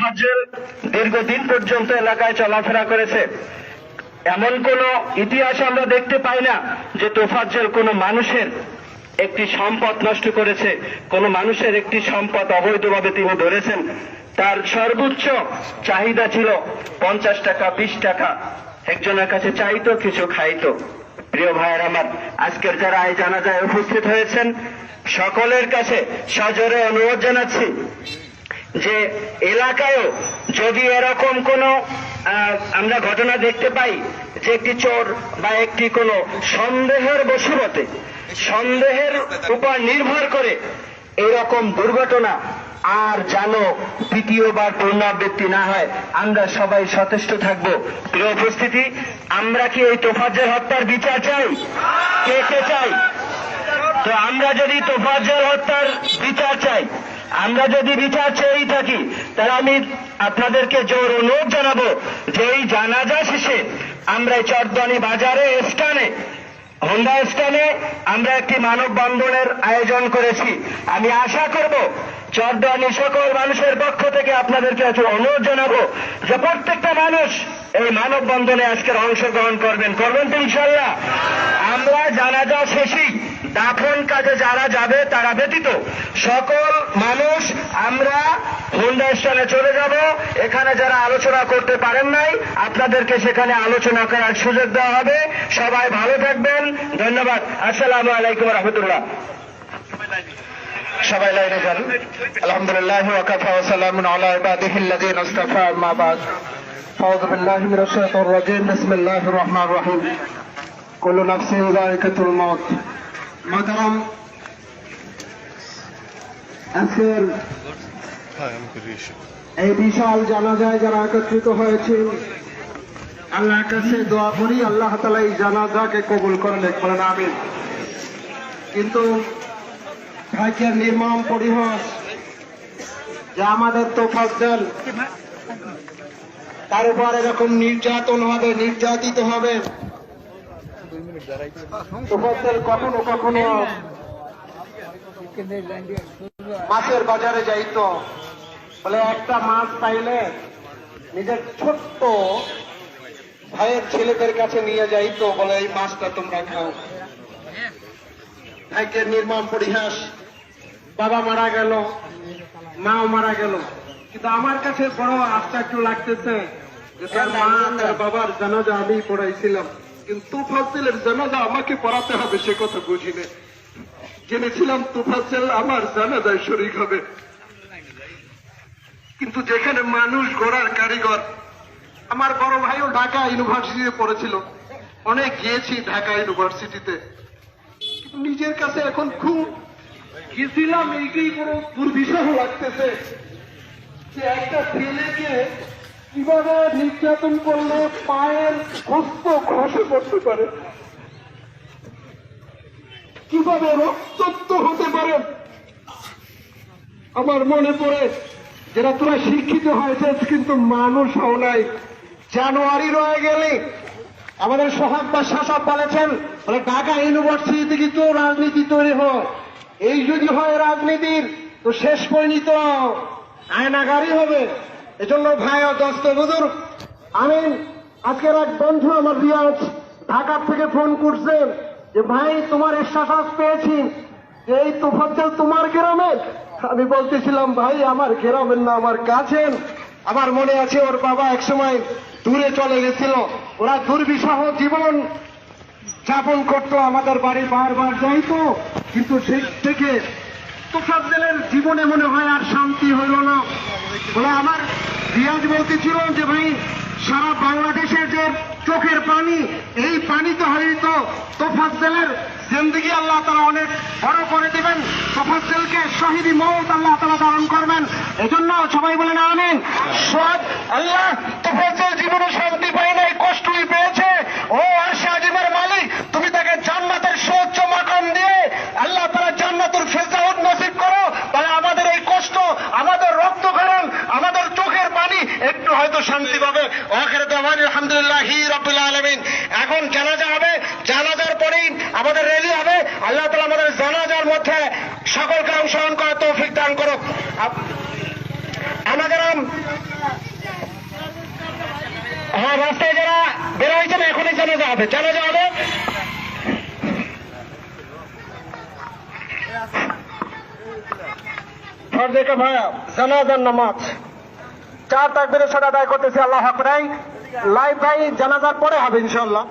তোফাজ্জল দীর্ঘদিন পর্যন্ত এলাকায় চলাফেরা করেছে। এমন কোন ইতিহাস আমরা দেখতে পাই না যে তোফাজ্জল কোনো মানুষের একটি সম্পদ নষ্ট করেছে, কোন মানুষের একটি সম্পদ অবৈধভাবে তিনি ধরেছেন। তার সর্বোচ্চ চাহিদা ছিল 50 টাকা 20 টাকা, একজনের কাছে চাইতো, কিছু খাইতো। প্রিয় ভাইয়ের আমার, আজকের যারা এই জানাজায় উপস্থিত হয়েছেন সকলের কাছে সজোরে অনুরোধ জানাচ্ছি যে এলাকায়ও যদি এরকম কোন আমরা ঘটনা দেখতে পাই যে একটি চোর বা একটি কোনো সন্দেহের বশবর্তী, সন্দেহের উপর নির্ভর করে এরকম দুর্ঘটনা আর যেন দ্বিতীয়বার পুনরাবৃত্তি না হয়, আমরা সবাই সচেষ্ট থাকব। প্রিয় উপস্থিতি, আমরা কি এই তোফাজ্জল হত্যার বিচার চাই? কে কে চাই? তো আমরা যদি তোফাজ্জল হত্যার বিচার চাই, আমরা যদি বিচার চেয়েই থাকি, তাহলে আমি আপনাদেরকে জোর অনুরোধ জানাবো যে এই জানাজা শেষে আমরা চরদানি বাজারে স্থানে, হোন্ডা স্থানে আমরা একটি মানববন্ধনের আয়োজন করেছি। আমি আশা করব চরদানি সকল মানুষের পক্ষ থেকে আপনাদেরকে অনুরোধ জানাবো যে প্রত্যেকটা মানুষ এই মানববন্ধনে আজকের অংশগ্রহণ করবেন তো ইনশাল্লাহ। আমরা জানাজা শেষেই দাফন কাজে যারা যাবে তারা ব্যতীত সকল মানুষ আমরা হোন্ডা স্থানে চলে যাব। এখানে যারা আলোচনা করতে পারেন নাই আপনাদেরকে সেখানে আলোচনা করার সুযোগ দেওয়া হবে। সবাই ভালো থাকবেন, ধন্যবাদ। আসসালামু আলাইকুম ওয়া রাহমাতুল্লাহ। সবাই লাইনে যান। আলহামদুলিল্লাহ ওয়া কাফা ওয়া সালামুন আলা ইবাদিহিল্লাযিনা ইসতাফা, আম্মা বাদ। আউযু বিল্লাহি মিনাশ শাইতানির রাজীম। বিসমিল্লাহির রহমানির রহিম। কুল্লু নাফসিন যায়িকাতুল মাউত। মাতারাম, আজকের এই বিশাল জানাজায় যারা একত্রিত হয়েছে, আল্লাহর কাছে দোয়া করি আল্লাহ তাআলা এই জানাজাকে কবুল করেন, বলেন আমিন। কিন্তু ভাগ্যের নির্মম পরিহাস যে আমাদের তোফাজ্জল, তার উপর এরকম নির্যাতন হবে, নির্যাতিত হবে। তোফাজ্জল কখনো কখনো মাছের বাজারে যাইতো, বলে একটা মাছ পাইলে নিজের ছোট্ট ভাইয়ের ছেলেদের কাছে নিয়ে যাইতো, বলে এই মাছটা তোমরা খাও। ভাগ্যের নির্মম পরিহাস, বাবা মারা গেল, মাও মারা গেল। কিন্তু আমার কাছে বড় আশ্চর্য লাগতেছে যে তার মা তার বাবার জানাজা আমি পড়াইছিলাম, কিন্তু তোফাজ্জলের জানাজা আমাকে পড়াতে হবে সে কথা বুঝিনি। জেনেছিলাম তোফাজ্জল আমার জানাজায় শরীক হবে, কিন্তু যেখানে মানুষ গড়ার কারিগর, আমার বড় ভাইও ঢাকা ইউনিভার্সিটিতে পড়েছিল, অনেক গিয়েছি ঢাকা ইউনিভার্সিটিতে, নিজের কাছে এখন খুব গেছিলাম এইটাই বড় দুর্বিষহ লাগতেছে যে একটা ছেলেকে কিভাবে নির্যাতন করলে পায়ের হস্ত খসে পড়তে পারে, কিভাবে রক্তাক্ত হতে পারে। আমার মনে পড়ে যেটা তোরা শিক্ষিত হয়েছে কিন্তু মানুষ হও নাই। জানুয়ারি রয়ে গেলে আমাদের সোহাগ বা শাসক বলেছেন, বলে ঢাকা ইউনিভার্সিটি কিন্তু রাজনীতি তৈরি হয়, এই যদি হয় রাজনীতির তো শেষ পরিণত আয়নাগারই হবে। এজন্য ভাই ও দোস্ত বুজুর্গ, আমি আজকের এক বন্ধু আমার রিয়াজ ঢাকার থেকে ফোন করছেন যে ভাই তোমার এসএসএস পেয়েছি, এই তোফাজ্জল তোমার গ্রামে? আমি বলতেছিলাম ভাই আমার গ্রামের না, আমার কাছের। আমার মনে আছে ওর বাবা একসময় দূরে চলে গেছিল, ওরা দুর্বিষহ জীবন যাপন করতো, আমাদের বাড়ি বারবার যাইতো, কিন্তু সেই থেকে তোফাজ্জলের জীবনে মনে হয় আর শান্তি হইল না। বলে আমার রিয়াজ বলতেছিল যে ভাই সারা বাংলাদেশের যে চোখের পানি, এই পানিতে হয়তো তোফাজ্জলের জিন্দেগি আল্লাহ তাআলা অনেক বড় করে দিবেন, তোফাজ্জলকে শহীদি মওত আল্লাহ তাআলা দান করবেন। এজন্য সবাই বলেন আমিন। সব আল্লাহ তোফাজ্জল জীবনে শান্তি পায় নাই, কষ্টই পেয়েছে। ও আরশে আজিমের মালিক, তুমি তাকে জান্নাতের সর্বোচ্চ মাকাম দিয়ে আল্লাহ তাআলা জান্নাতুল ফিরদাউস নসিব করো। তাহলে আমাদের এই কষ্ট, আমাদের রক্তক্ষরণ, আমাদের চোখের পানি একটু হয়তো শান্তি পাবে। আখির দাওয়ানা আলহামদুলিল্লাহি রাব্বিল আলামিন। এখন জানাজা হবে, জানাজার পরেই আমাদের রেলি হবে। আল্লাহ তাআলা আমাদের জানাজার মধ্যে সকলকে অংশগ্রহণ করার তৌফিক দান করুক। আমাদের হবে, জানাজা হবে। ফরজে ভাইয়া জানাজার নামাজ 4 তাকবীরের সাথে আদায় করতেছি। আল্লাহু আকবার। লাইভ ভাই জানাজার পরে হবে ইনশাআল্লাহ।